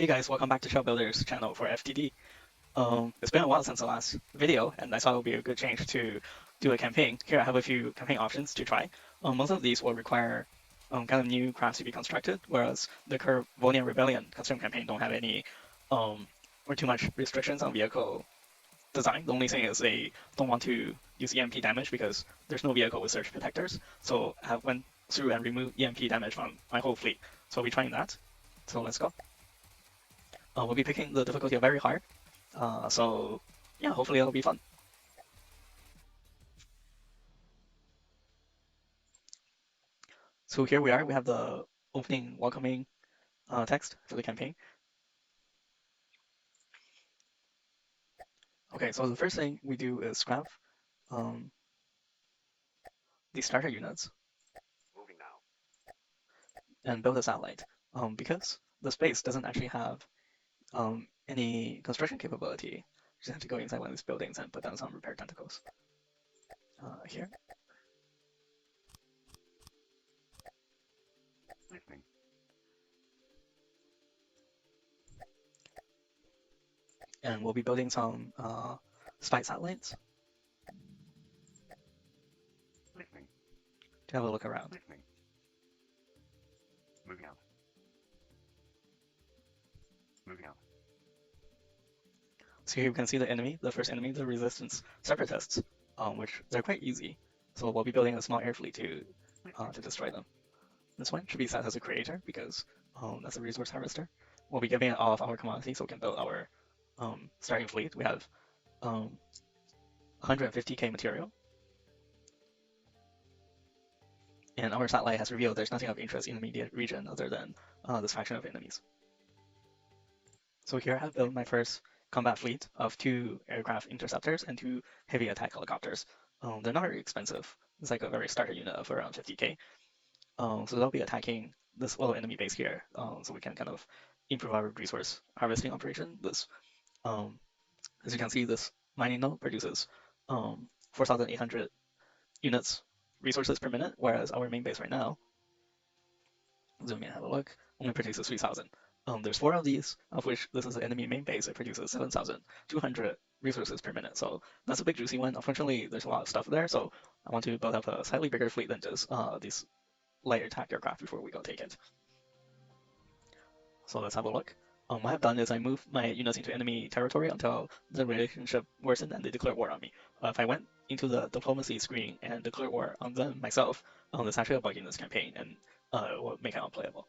Hey guys, welcome back to Shell Builder's channel for FtD. It's been a while since the last video, and I thought it would be a good change to do a campaign. Here I have a few campaign options to try. Most of these will require kind of new crafts to be constructed, whereas the Caravonian Rebellion custom campaign don't have any or too much restrictions on vehicle design. The only thing is they don't want to use EMP damage because there's no vehicle with surge protectors. So I went through and removed EMP damage from my whole fleet. So we'll be trying that. So let's go. We'll be picking the difficulty of very hard. So yeah, hopefully it'll be fun. So here we are. We have the opening welcoming text for the campaign. Okay, so the first thing we do is scrap um, the starter units and build a satellite. Because the space doesn't actually have any construction capability, you just have to go inside one of these buildings and put down some repair tentacles. Here. And we'll be building some spy satellites to have a look around. Moving out. Moving out. So here you can see the enemy, the first enemy, the resistance separatists, which they're quite easy. So we'll be building a small air fleet to destroy them. This one should be set as a creator because that's a resource harvester. We'll be giving it all of our commodities so we can build our starting fleet. We have 150k material. And our satellite has revealed there's nothing of interest in the immediate region other than this faction of enemies. So here I have built my first combat fleet of 2 aircraft interceptors and 2 heavy attack helicopters. They're not very expensive. It's like a very starter unit of around 50k. So they'll be attacking this little enemy base here, so we can kind of improve our resource harvesting operation. This, as you can see, this mining node produces 4,800 units resources per minute, whereas our main base right now, zoom in and have a look, only produces 3,000. There's 4 of these, of which this is the enemy main base. It produces 7,200 resources per minute. So that's a big juicy one. Unfortunately, there's a lot of stuff there, so I want to build up a slightly bigger fleet than just these light attack aircraft before we go take it. So let's have a look. What I've done is I moved my units into enemy territory until the relationship worsened and they declare war on me. If I went into the diplomacy screen and declare war on them myself, there's actually a bug in this campaign and it will make it unplayable.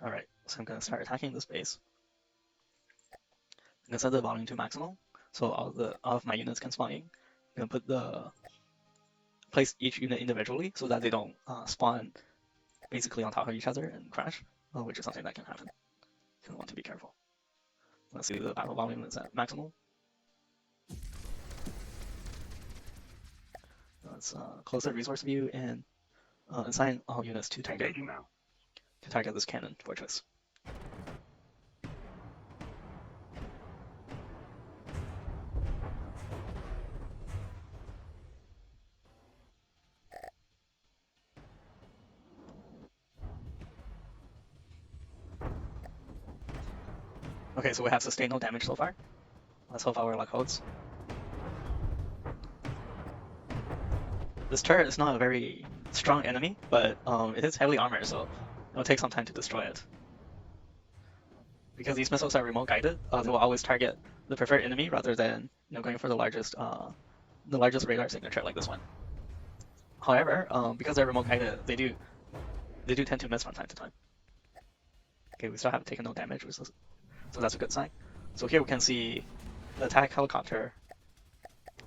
Alright, so I'm going to start attacking this base. I'm going to set the volume to maximal, so all of my units can spawn in. I'm going to place each unit individually so that they don't spawn basically on top of each other and crash, which is something that can happen. You want to be careful. Let's see, the battle volume is at maximal. Let's close the resource view and assign all units to target this cannon fortress. Okay, so we have sustained no damage so far. Let's hope our luck holds. This turret is not a very strong enemy, but it is heavily armored, so it'll take some time to destroy it. Because these missiles are remote guided, they will always target the preferred enemy rather than going for the largest radar signature like this one. However, because they're remote guided, they do tend to miss from time to time. Okay, we still haven't taken no damage, so that's a good sign. So here we can see the attack helicopter.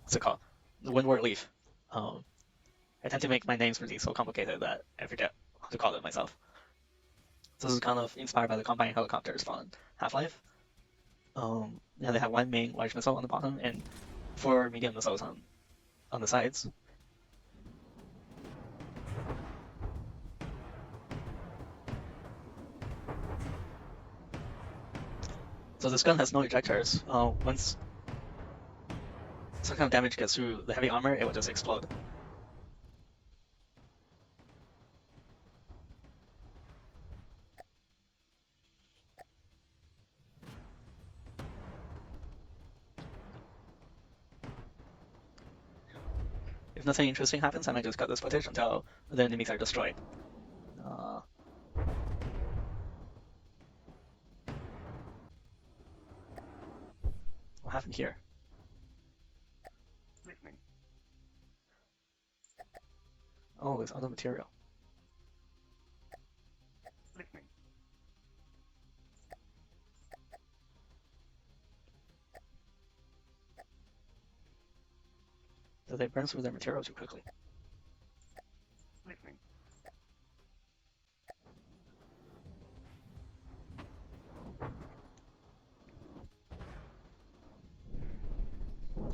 What's it called? The Windward Leaf. I tend to make my names really so complicated that I forget how to call it myself. So this is kind of inspired by the combine helicopters from Half-Life. Yeah, they have 1 main large missile on the bottom and 4 medium missiles on the sides. So this gun has no ejectors. Once some kind of damage gets through the heavy armor, it will just explode. nothing interesting happens, I might just cut this footage until the enemies are destroyed. What happened here? Oh, it's other material. So they burn through their material too quickly.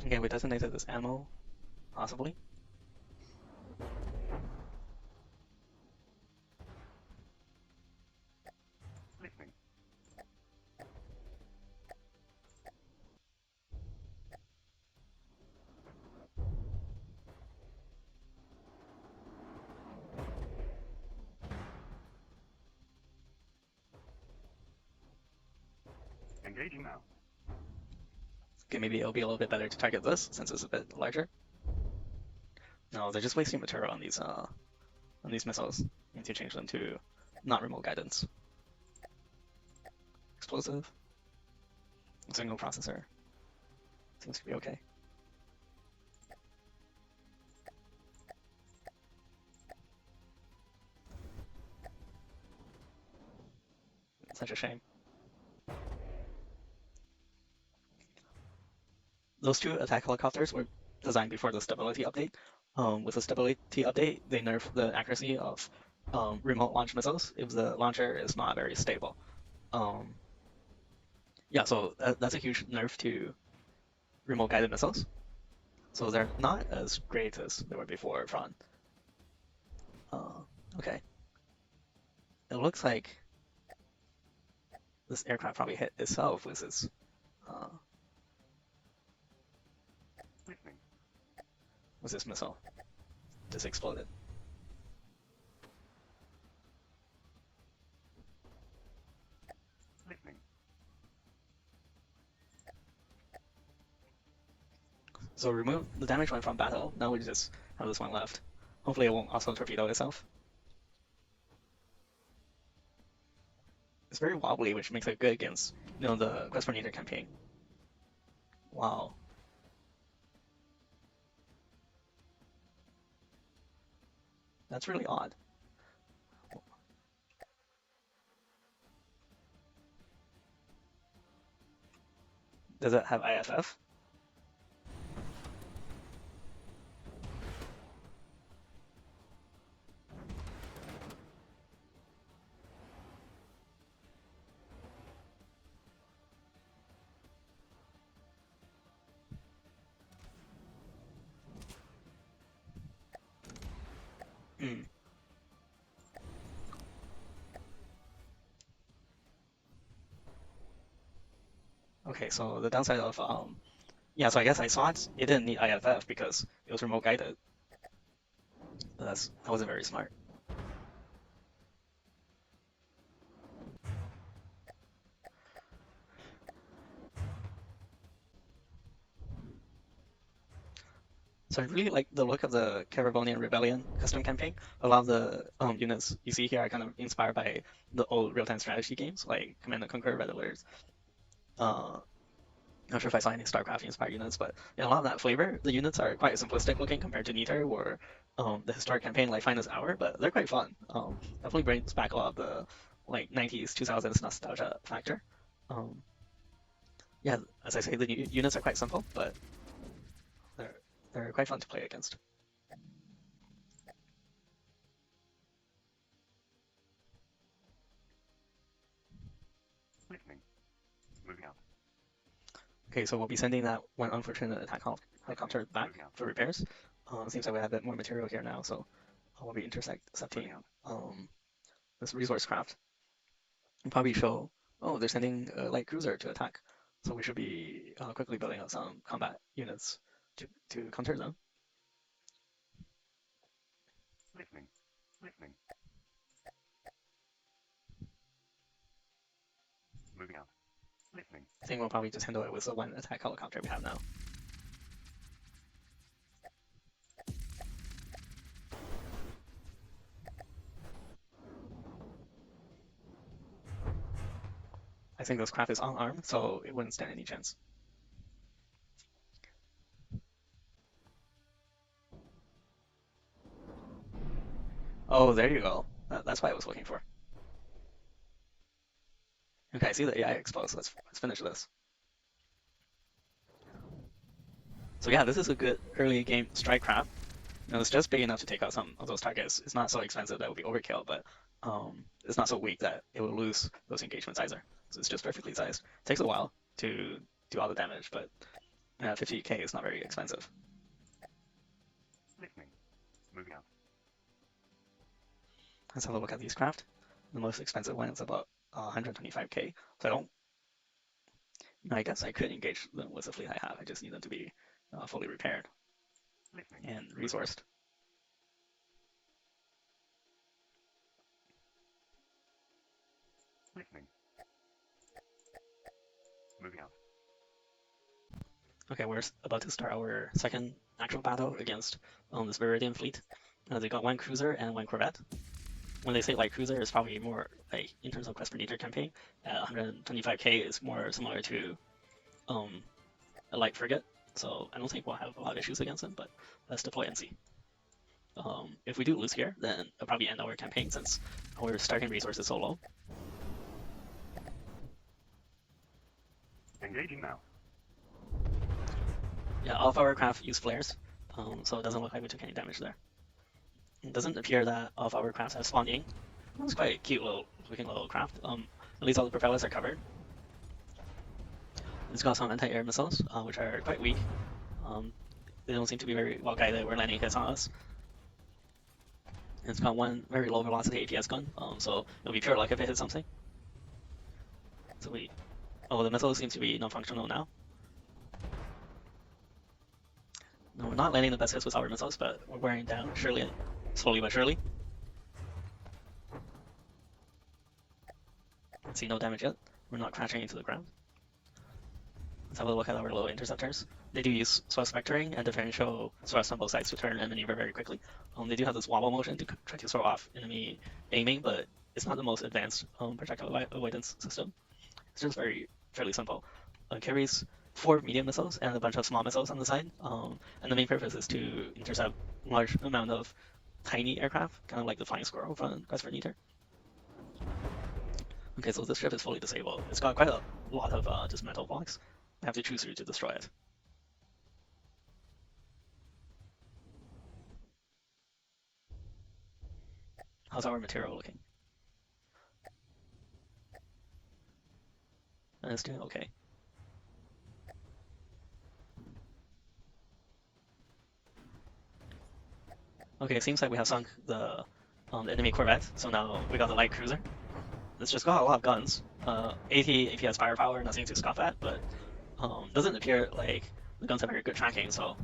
Okay, we designated this ammo, possibly. Engaging now. Okay, maybe it'll be a little bit better to target this since it's a bit larger. No, they're just wasting material on these missiles. I need to change them to not remote guidance. Explosive. Single processor. Seems to be okay. Such a shame. Those two attack helicopters were designed before the stability update. With the stability update, they nerfed the accuracy of remote launch missiles if the launcher is not very stable. Yeah, so that's a huge nerf to remote guided missiles. So they're not as great as they were before, Fran. Okay. It looks like this aircraft probably hit itself with its missile. Just exploded. So remove the damage went from battle. Now we just have this one left. Hopefully it won't also torpedo itself. It's very wobbly, which makes it good against the Quest for Neither campaign. Wow. That's really odd. Does it have IFF? Hmm. Okay, so the downside of yeah, so I guess I saw it. It didn't need IFF because it was remote guided. But that wasn't very smart. So I really like the look of the Caravonian Rebellion custom campaign. A lot of the units you see here are kind of inspired by the old real-time strategy games like Command and Conquer, Red Alert. Not sure if I saw any StarCraft inspired units, but in a lot of that flavor, the units are quite simplistic looking compared to Niter or the historic campaign like Finest Hour, but they're quite fun. Definitely brings back a lot of the like 90s, 2000s nostalgia factor. Um, yeah, as I say, the units are quite simple, but they're they're quite fun to play against. Moving out. Okay, so we'll be sending that one unfortunate attack helicopter back for repairs. Seems like we have a bit more material here now, so we'll be intercepting this resource craft. And probably show, oh, they're sending a light cruiser to attack, so we should be quickly building up some combat units to counter them. Listening. Moving out. Listening. I think we'll probably just handle it with the one attack helicopter we have now. I think this craft is unarmed, so it wouldn't stand any chance. Oh, there you go. That's what I was looking for. Okay, I see the AI exposed. Let's finish this. So yeah, this is a good early game strike craft. It's just big enough to take out some of those targets. It's not so expensive that would be overkill, but it's not so weak that it will lose those engagements either. So it's just perfectly sized. It takes a while to do all the damage, but 50k is not very expensive. Listening. Moving out. Let's have a look at these craft. The most expensive one is about 125k. So I guess I could engage them with the fleet I have. I just need them to be fully repaired Listening. and Moving out. resourced. Listening. Moving out. Okay, we're about to start our second actual battle against this Viridian fleet. They got one cruiser and one corvette. When they say light cruiser, it's probably more like in terms of quest for nature campaign. 125k is more similar to um, a light frigate, so I don't think we'll have a lot of issues against them. But let's deploy and see. If we do lose here, then it'll probably end our campaign since our starting resource is so low. Engaging now. Yeah, all of our craft use flares, so it doesn't look like we took any damage there. It doesn't appear that all of our crafts have spawned in. It's quite a cute looking little craft. At least all the propellers are covered. It's got some anti-air missiles, which are quite weak. They don't seem to be very well guided. We're landing hits on us. It's got one very low velocity APS gun, so it'll be pure luck if it hits something. So the missile seems to be non-functional now. No, we're not landing the best hits with our missiles, but we're wearing down slowly but surely. See no damage yet. We're not crashing into the ground. Let's have a look at our little interceptors. They do use thrust vectoring and differential thrust on both sides to turn and maneuver very quickly. They do have this wobble motion to try to throw off enemy aiming, but it's not the most advanced projectile avoidance system. It's just fairly simple. It carries 4 medium missiles and a bunch of small missiles on the side, and the main purpose is to intercept large amount of tiny aircraft, kind of like the flying squirrel from Quest for Neater. Okay, so this ship is fully disabled. It's got quite a lot of just metal blocks. I have to choose who to destroy it. How's our material looking? It's doing okay. Okay, it seems like we have sunk the enemy corvette, so now we got the light cruiser. It's just got a lot of guns. 80 APS firepower, nothing to scoff at, but doesn't appear like the guns have very good tracking, so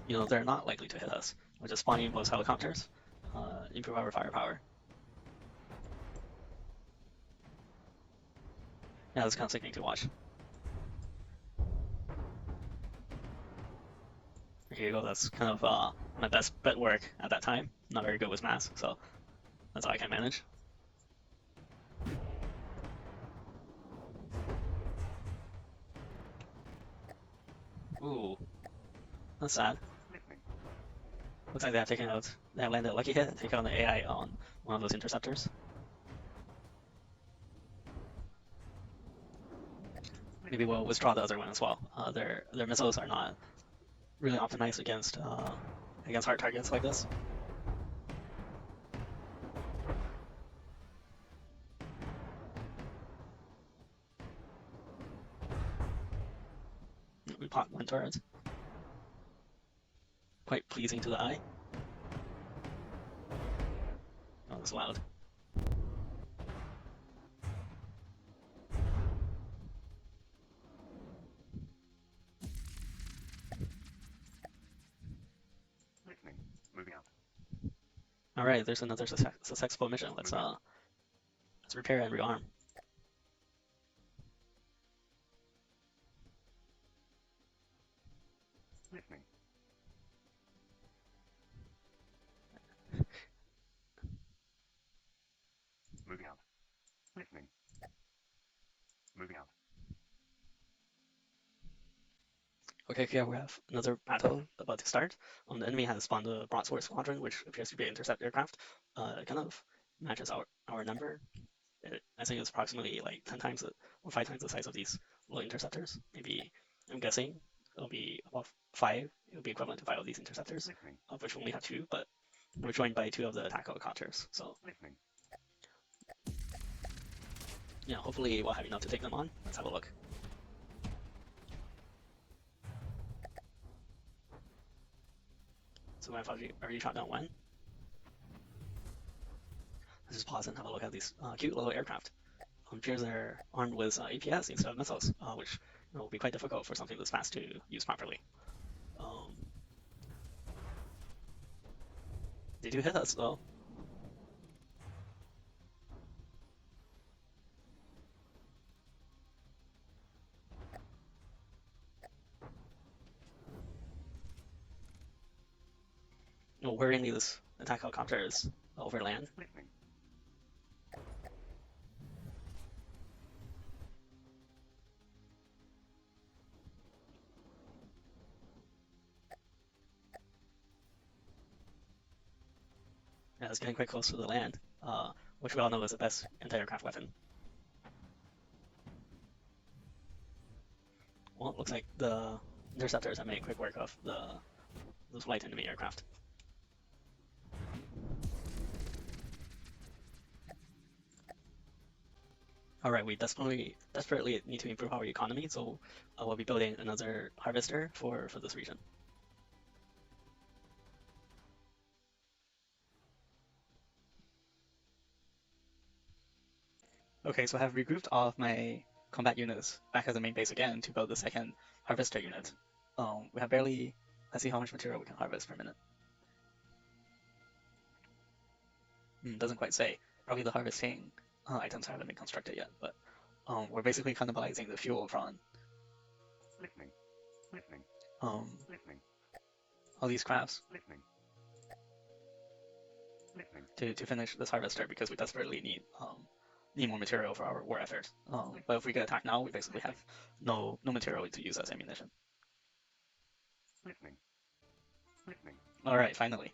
they're not likely to hit us. We're just spawning both helicopters, improve our firepower. Yeah, that's kind of sickening to watch. Here you go, that's kind of my best bet work at that time. Not very good with math, so that's all I can manage. Ooh, that's sad. Looks like they have landed a lucky hit and taken out the AI on one of those interceptors. Maybe we'll withdraw the other one as well. Their missiles are not really optimized against hard targets like this. We popped one turret. Quite pleasing to the eye. Oh, that's loud. Listening. Moving out. All right, there's another successful mission. Let's repair and rearm. Listening. Moving out. Listening. Okay, here we have another battle about to start. The enemy has spawned a broadsword squadron, which appears to be an intercept aircraft. It kind of matches our number. I think it's approximately like 10 times or 5 times the size of these little interceptors. Maybe I'm guessing it'll be about 5. It'll be equivalent to 5 of these interceptors, Listening. of which we only have 2, but we're joined by 2 of the attack helicopters. So Listening. yeah, hopefully we'll have enough to take them on. Let's have a look. So I've already shot down one. Let's just pause and have a look at these cute little aircraft. Appears they're armed with APS instead of missiles, which will be quite difficult for something this fast to use properly. Um, they do hit us though. Worryingly, this attack helicopter is over land. Listening. Yeah, it's getting quite close to the land, which we all know is the best anti-aircraft weapon. Well, it looks like the interceptors have made quick work of those light enemy aircraft. All right, we desperately need to improve our economy, so we'll be building another harvester for this region. Okay, so I have regrouped all of my combat units back at the main base again to build the second harvester unit. We have barely, let's see how much material we can harvest per minute. Doesn't quite say. Probably the harvesting items haven't been constructed yet, but we're basically cannibalizing the fuel from Listening. Listening. um, Listening. all these crafts Listening. Listening. to finish this harvester because we desperately need more material for our war effort. But if we get attacked now, we basically have no material to use as ammunition. Listening. Listening. All right, finally,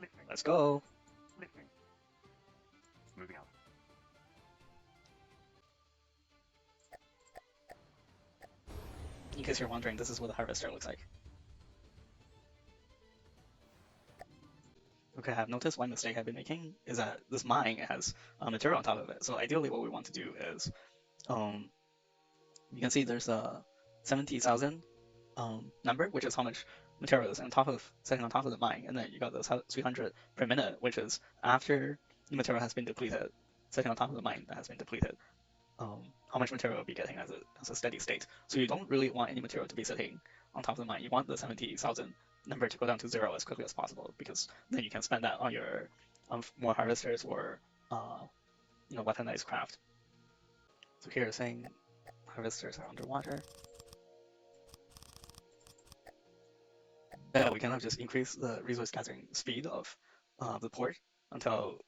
Listening. let's go. Listening. Moving out. In case you're wondering, this is what the harvester looks like. Okay, I've noticed one mistake I've been making is that this mine has material on top of it. So ideally, what we want to do is, you can see there's a 70,000 number, which is how much material is on top of sitting on top of the mine, and then you got this 300 per minute, which is after the material has been depleted, sitting on top of the mine that has been depleted. How much material will be getting as a steady state. So you don't really want any material to be sitting on top of the mine. You want the 70,000 number to go down to 0 as quickly as possible, because then you can spend that on your more harvesters or weaponized craft. So here it's saying harvesters are underwater. Yeah, we kind of just increase the resource gathering speed of the port until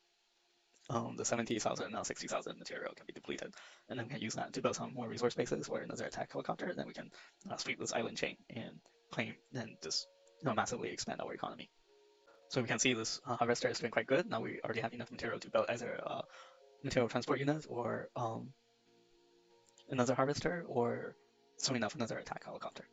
the 70,000, now 60,000 material can be depleted, and then we can use that to build some more resource bases or another attack helicopter, and then we can sweep this island chain and claim and just massively expand our economy. So we can see this harvester is doing quite good. Now we already have enough material to build either a material transport unit or another harvester, or soon enough another attack helicopter.